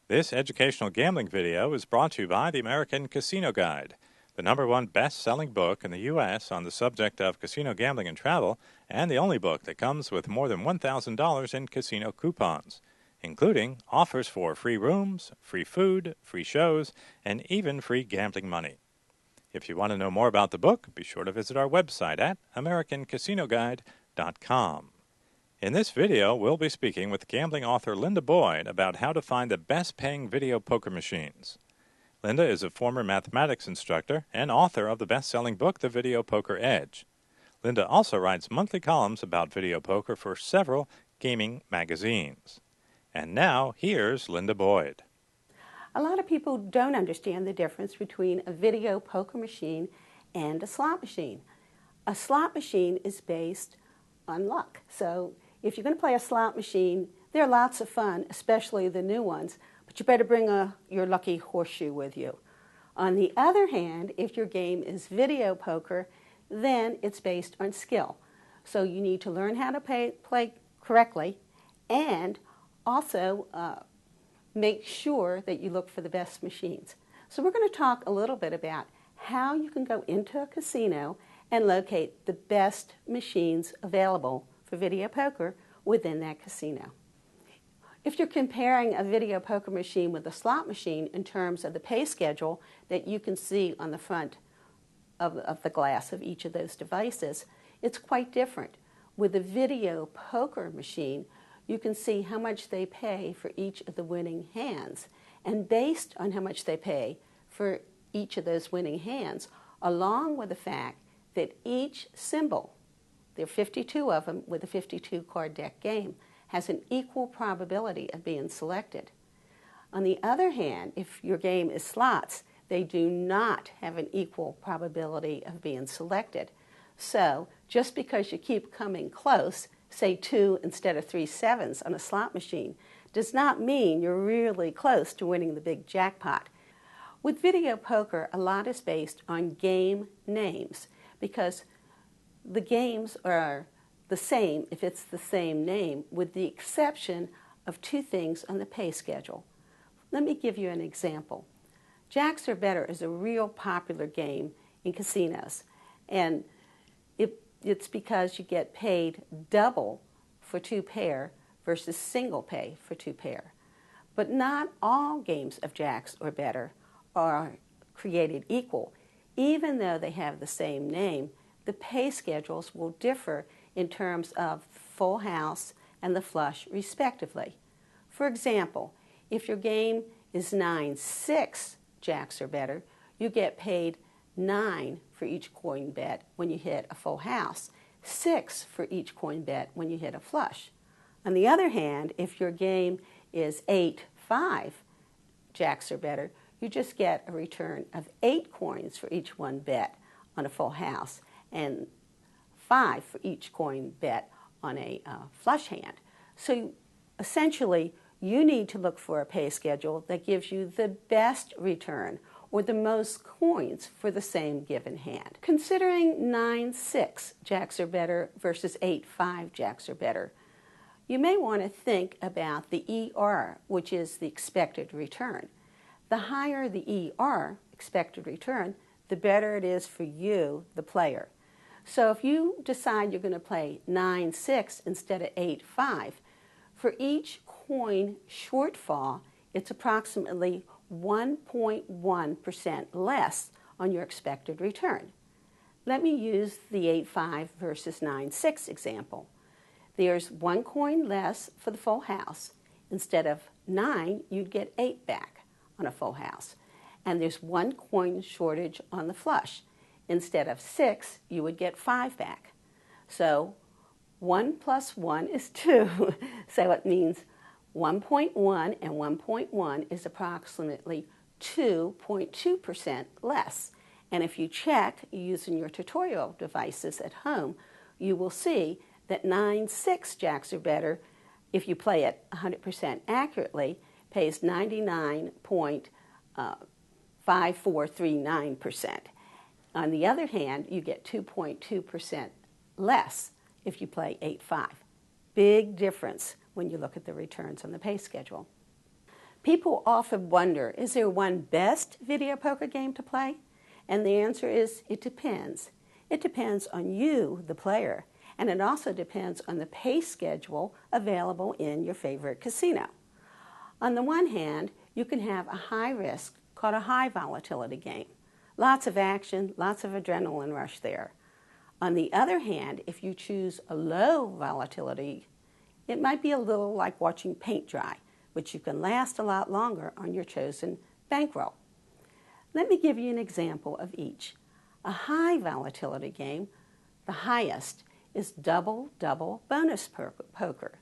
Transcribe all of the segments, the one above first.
This educational gambling video is brought to you by the American Casino Guide, the #1 best-selling book in the U.S. on the subject of casino gambling and travel, and the only book that comes with more than $1,000 in casino coupons, including offers for free rooms, free food, free shows, and even free gambling money. If you want to know more about the book, be sure to visit our website at americancasinoguide.com. In this video, we'll be speaking with gambling author Linda Boyd about how to find the best-paying video poker machines. Linda is a former mathematics instructor and author of the best-selling book, The Video Poker Edge. Linda also writes monthly columns about video poker for several gaming magazines. And now, here's Linda Boyd. A lot of people don't understand the difference between a video poker machine and a slot machine. A slot machine is based on luck. So if you're going to play a slot machine, they're lots of fun, especially the new ones, but you better bring your lucky horseshoe with you. On the other hand, if your game is video poker, then it's based on skill. So you need to learn how to play correctly and also make sure that you look for the best machines. So we're going to talk a little bit about how you can go into a casino and locate the best machines available for video poker within that casino. If you're comparing a video poker machine with a slot machine in terms of the pay schedule that you can see on the front of the glass of each of those devices, it's quite different. With a video poker machine, you can see how much they pay for each of the winning hands. And based on how much they pay for each of those winning hands, along with the fact that each symbol, there are 52 of them with a 52-card deck game, has an equal probability of being selected. On the other hand, if your game is slots, they do not have an equal probability of being selected. So just because you keep coming close, say 2 instead of 3 sevens on a slot machine, does not mean you're really close to winning the big jackpot. With video poker, a lot is based on game names because the games are the same if it's the same name, with the exception of 2 things on the pay schedule. Let me give you an example. Jacks or Better is a real popular game in casinos, and it's because you get paid double for 2 pair versus single pay for 2 pair. But not all games of Jacks or Better are created equal. Even though they have the same name, the pay schedules will differ in terms of full house and the flush, respectively. For example, if your game is 9-6 Jacks or Better, you get paid 9 for each coin bet when you hit a full house, 6 for each coin bet when you hit a flush. On the other hand, if your game is 8-5 Jacks or Better, you just get a return of 8 coins for each one bet on a full house and 5 for each coin bet on a flush hand. So essentially, you need to look for a pay schedule that gives you the best return or the most coins for the same given hand. Considering 9-6 Jacks or Better versus 8-5 Jacks or Better, you may want to think about the ER, which is the expected return. The higher the ER, expected return, the better it is for you, the player. So if you decide you're going to play 9-6 instead of 8-5, for each coin shortfall, it's approximately 1.1% less on your expected return. Let me use the 8-5 versus 9-6 example. There's 1 coin less for the full house. Instead of 9, you'd get 8 back on a full house. And there's 1 coin shortage on the flush. Instead of 6, you would get 5 back. So 1 plus 1 is 2. So it means 1.1 and 1.1 is approximately 2.2% less. And if you check using your tutorial devices at home, you will see that 9-6 Jacks or Better, if you play it 100% accurately, pays 99.5439%. On the other hand, you get 2.2% less if you play 8-5. Big difference when you look at the returns on the pay schedule. People often wonder, is there one best video poker game to play? And the answer is, it depends. It depends on you, the player, and it also depends on the pay schedule available in your favorite casino. On the one hand, you can have a high risk called a high volatility game. Lots of action, lots of adrenaline rush there. On the other hand, if you choose a low volatility, it might be a little like watching paint dry, which you can last a lot longer on your chosen bankroll. Let me give you an example of each. A high volatility game, the highest, is double-double bonus poker.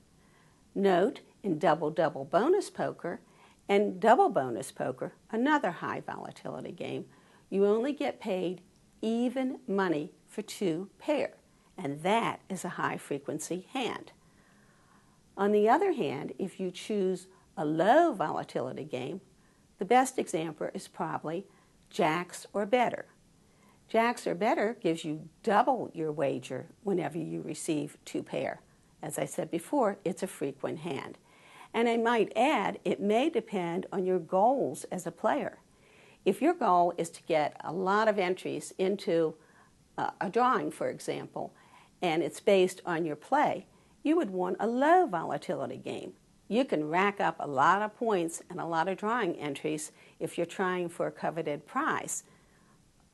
Note, in double-double bonus poker and double bonus poker, another high volatility game, you only get paid even money for 2 pair, and that is a high frequency hand. On the other hand, if you choose a low volatility game, the best example is probably jacks or better. Jacks or better gives you double your wager whenever you receive 2 pair. As I said before, it's a frequent hand. And I might add, it may depend on your goals as a player. If your goal is to get a lot of entries into a drawing, for example, and it's based on your play, you would want a low volatility game. You can rack up a lot of points and a lot of drawing entries if you're trying for a coveted prize.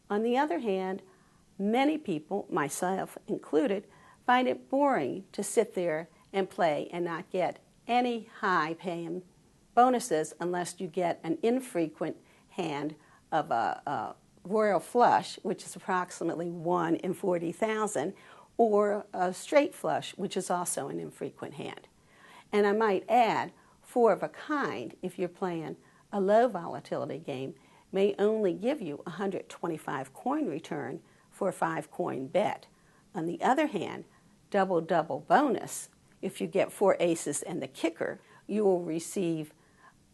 On the other hand, many people, myself included, find it boring to sit there and play and not get any high-paying bonuses unless you get an infrequent hand of a royal flush, which is approximately 1 in 40,000, or a straight flush, which is also an infrequent hand. And I might add, 4 of a kind, if you're playing a low volatility game, may only give you 125 coin return for a 5 coin bet. On the other hand, double-double bonus, if you get 4 aces and the kicker, you will receive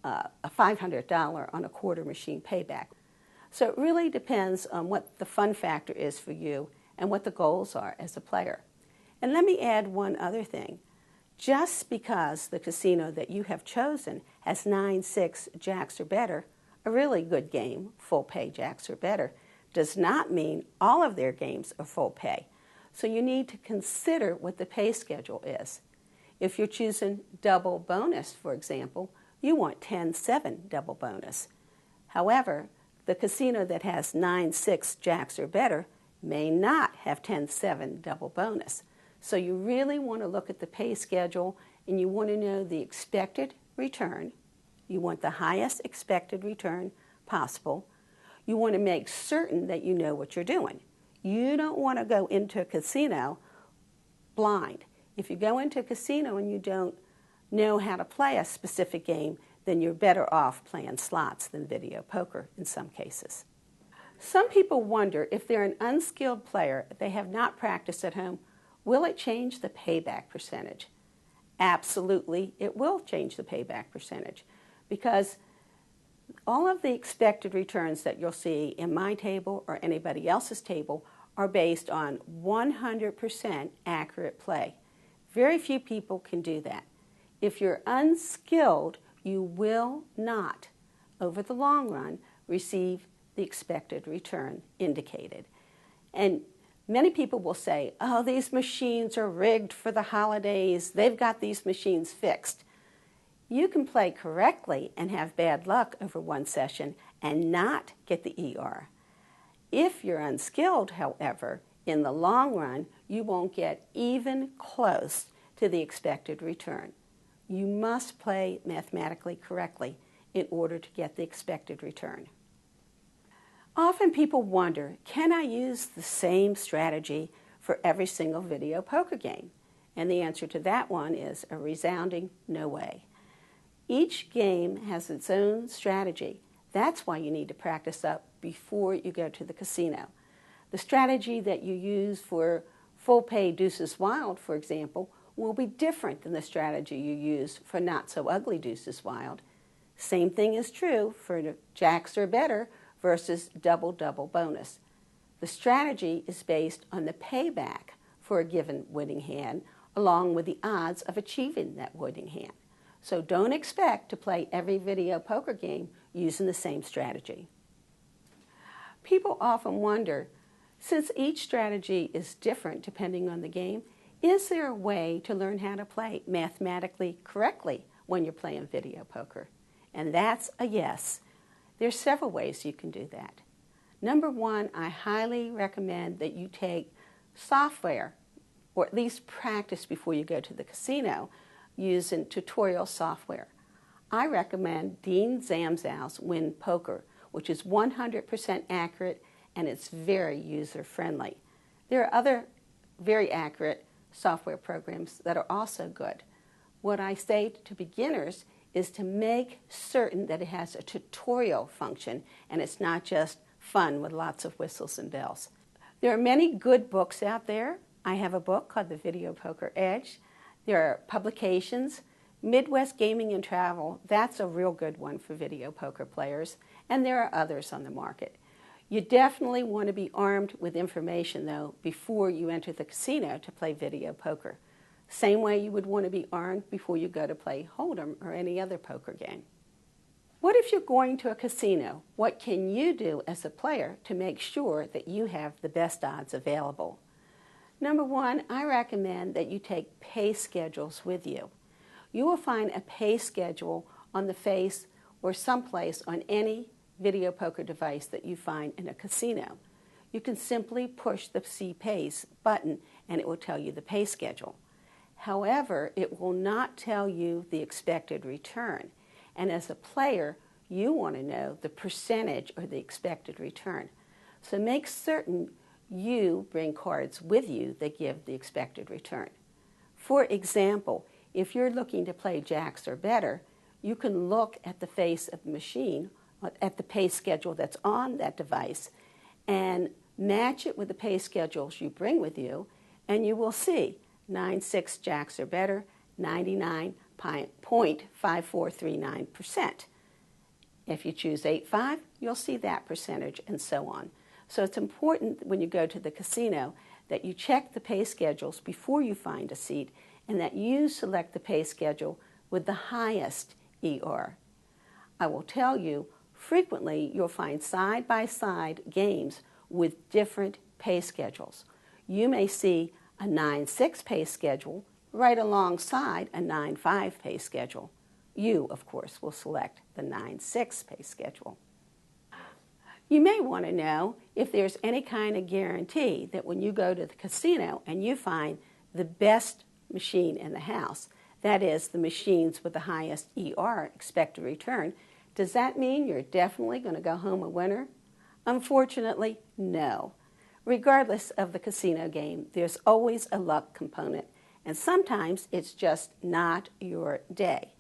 a $500 on a quarter machine payback. So it really depends on what the fun factor is for you and what the goals are as a player. And let me add one other thing. Just because the casino that you have chosen has 9-6 jacks or better, a really good game, full pay jacks or better, does not mean all of their games are full pay. So you need to consider what the pay schedule is. If you're choosing double bonus, for example, you want 10-7 double bonus. However, the casino that has 9-6 jacks or better may not have 10-7 double bonus. So you really want to look at the pay schedule and you want to know the expected return. You want the highest expected return possible. You want to make certain that you know what you're doing. You don't want to go into a casino blind. If you go into a casino and you don't know how to play a specific game, then you're better off playing slots than video poker in some cases. Some people wonder if they're an unskilled player, they have not practiced at home, will it change the payback percentage? Absolutely, it will change the payback percentage because all of the expected returns that you'll see in my table or anybody else's table are based on 100% accurate play. Very few people can do that. If you're unskilled, you will not, over the long run, receive the expected return indicated. And many people will say, oh, these machines are rigged for the holidays. They've got these machines fixed. You can play correctly and have bad luck over one session and not get the ER. If you're unskilled, however, in the long run, you won't get even close to the expected return. You must play mathematically correctly in order to get the expected return. Often people wonder, can I use the same strategy for every single video poker game? And the answer to that one is a resounding no way. Each game has its own strategy. That's why you need to practice up before you go to the casino. The strategy that you use for full pay deuces wild, for example, will be different than the strategy you use for not so ugly deuces wild. Same thing is true for jacks or better versus double-double bonus. The strategy is based on the payback for a given winning hand along with the odds of achieving that winning hand. So don't expect to play every video poker game using the same strategy. People often wonder, since each strategy is different depending on the game, is there a way to learn how to play mathematically correctly when you're playing video poker? And that's a yes. There's several ways you can do that. Number one, I highly recommend that you take software, or at least practice before you go to the casino, using tutorial software. I recommend Dean Zamzow's Win Poker, which is 100% accurate and it's very user-friendly. There are other very accurate software programs that are also good. What I say to beginners is to make certain that it has a tutorial function and it's not just fun with lots of whistles and bells. There are many good books out there. I have a book called The Video Poker Edge. There are publications. Midwest Gaming and Travel, that's a real good one for video poker players, and there are others on the market. You definitely want to be armed with information, though, before you enter the casino to play video poker. Same way you would want to be armed before you go to play Hold'em or any other poker game. What if you're going to a casino? What can you do as a player to make sure that you have the best odds available? Number one, I recommend that you take pay schedules with you. You will find a pay schedule on the face or someplace on any video poker device that you find in a casino. You can simply push the See Pays button and it will tell you the pay schedule. However, it will not tell you the expected return. And as a player, you want to know the percentage or the expected return. So make certain you bring cards with you that give the expected return. For example, if you're looking to play jacks or better, you can look at the face of the machine, at the pay schedule that's on that device, and match it with the pay schedules you bring with you, and you will see 9-6 jacks or better, 99.5439%. If you choose 8-5, you'll see that percentage, and so on. So it's important when you go to the casino that you check the pay schedules before you find a seat, and that you select the pay schedule with the highest ER. I will tell you, frequently you'll find side-by-side games with different pay schedules. You may see a 9-6 pay schedule right alongside a 9-5 pay schedule. You, of course, will select the 9-6 pay schedule. You may want to know if there's any kind of guarantee that when you go to the casino and you find the best machine in the house, that is, the machines with the highest ER, expected return, does that mean you're definitely going to go home a winner? Unfortunately, no. Regardless of the casino game, there's always a luck component, and sometimes it's just not your day.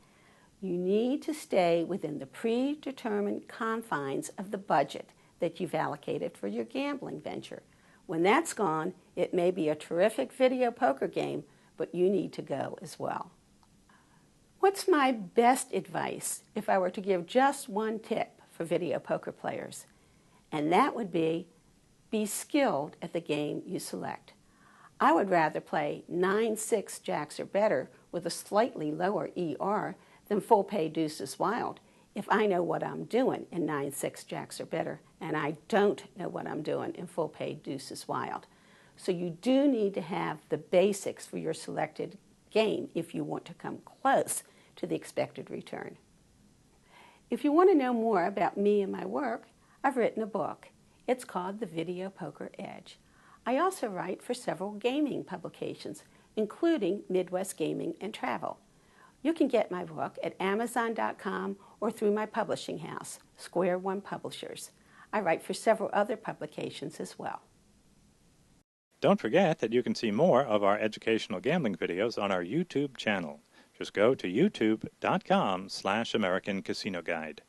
You need to stay within the predetermined confines of the budget that you've allocated for your gambling venture. When that's gone, it may be a terrific video poker game, but you need to go as well. What's my best advice if I were to give just one tip for video poker players? And that would be skilled at the game you select. I would rather play 9-6 jacks or better with a slightly lower ER than full pay deuces wild if I know what I'm doing in 9-6 jacks or better, and I don't know what I'm doing in full pay deuces wild. So you do need to have the basics for your selected game if you want to come close to the expected return. If you want to know more about me and my work, I've written a book. It's called The Video Poker Edge. I also write for several gaming publications, including Midwest Gaming and Travel. You can get my book at Amazon.com or through my publishing house, Square One Publishers. I write for several other publications as well. Don't forget that you can see more of our educational gambling videos on our YouTube channel. Just go to youtube.com/American Casino Guide.